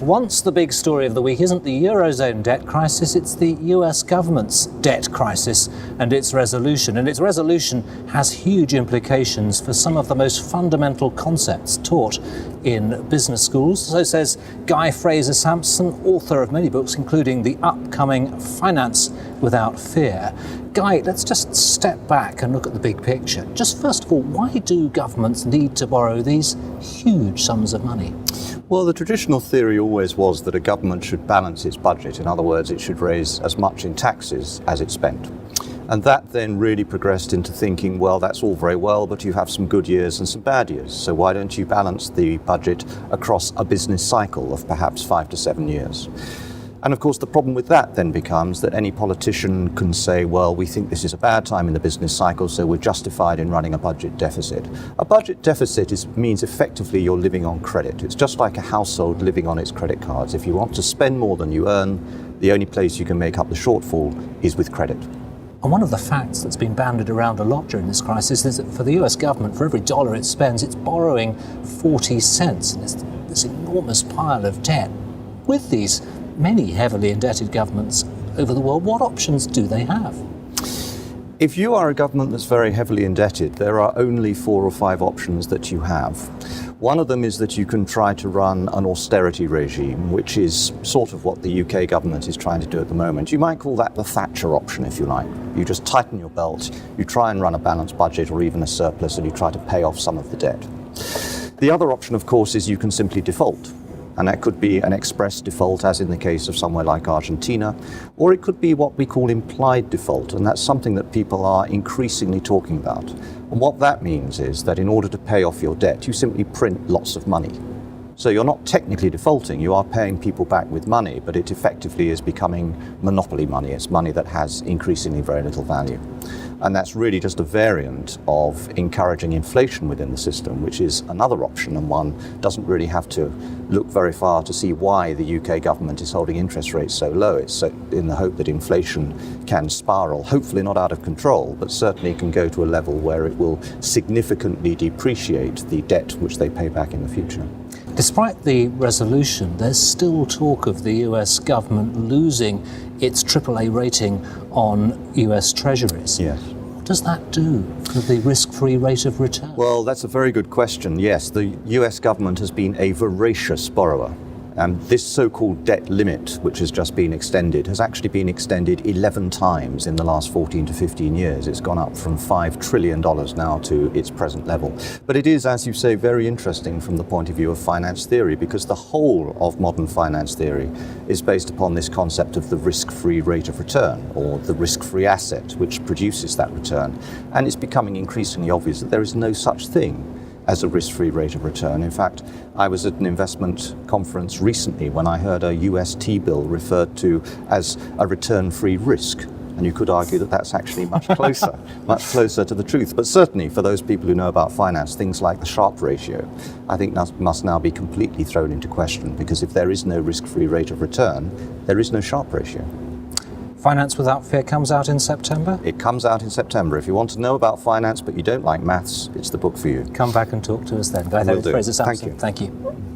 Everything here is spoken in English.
once the big story of the week isn't the Eurozone debt crisis, it's the US government's debt crisis and its resolution. And its resolution has huge implications for some of the most fundamental concepts taught in business schools. So says Guy Fraser Sampson, author of many books, including the upcoming Finance Without Fear. Guy, let's just step back and look at the big picture. Just first of all, why do governments need to borrow these huge sums of money? Well, the traditional theory always was that a government should balance its budget. In other words, it should raise as much in taxes as it spent. And that then really progressed into thinking, well, that's all very well, but you have some good years and some bad years. So why don't you balance the budget across a business cycle of perhaps 5 to 7 years? And of course, the problem with that then becomes that any politician can say, well, we think this is a bad time in the business cycle, so we're justified in running a budget deficit. A budget deficit means effectively you're living on credit. It's just like a household living on its credit cards. If you want to spend more than you earn, the only place you can make up the shortfall is with credit. And one of the facts that's been bandied around a lot during this crisis is that for the US government, for every dollar it spends, it's borrowing 40 cents. And it's this enormous pile of debt. With these many heavily indebted governments over the world, what options do they have? If you are a government that's very heavily indebted, there are only 4 or 5 options that you have. One of them is that you can try to run an austerity regime, which is sort of what the UK government is trying to do at the moment. You might call that the Thatcher option, if you like. You just tighten your belt, you try and run a balanced budget or even a surplus, and you try to pay off some of the debt. The other option, of course, is you can simply default. And that could be an express default, as in the case of somewhere like Argentina, or it could be what we call implied default, and that's something that people are increasingly talking about. And what that means is that in order to pay off your debt, you simply print lots of money. So you're not technically defaulting, you are paying people back with money, but it effectively is becoming monopoly money. It's money that has increasingly very little value. And that's really just a variant of encouraging inflation within the system, which is another option, and one doesn't really have to look very far to see why the UK government is holding interest rates so low. It's so in the hope that inflation can spiral, hopefully not out of control, but certainly can go to a level where it will significantly depreciate the debt which they pay back in the future. Despite the resolution, there's still talk of the US government losing its AAA rating on US treasuries. Yes. What does that do for the risk-free rate of return? Well, that's a very good question. Yes, the US government has been a voracious borrower. This so-called debt limit, which has just been extended, has actually been extended 11 times in the last 14 to 15 years. It's gone up from $5 trillion now to its present level. But it is, as you say, very interesting from the point of view of finance theory, because the whole of modern finance theory is based upon this concept of the risk-free rate of return, or the risk-free asset, which produces that return. And it's becoming increasingly obvious that there is no such thing as a risk-free rate of return. In fact, I was at an investment conference recently when I heard a US T-bill referred to as a return-free risk. And you could argue that that's actually much closer to the truth. But certainly for those people who know about finance, things like the Sharpe ratio, I think that must now be completely thrown into question, because if there is no risk-free rate of return, there is no Sharpe ratio. Finance Without Fear comes out in September? It comes out in September. If you want to know about finance but you don't like maths, it's the book for you. Come back and talk to us then. Guy Fraser Sampson, Thank you. Thank you.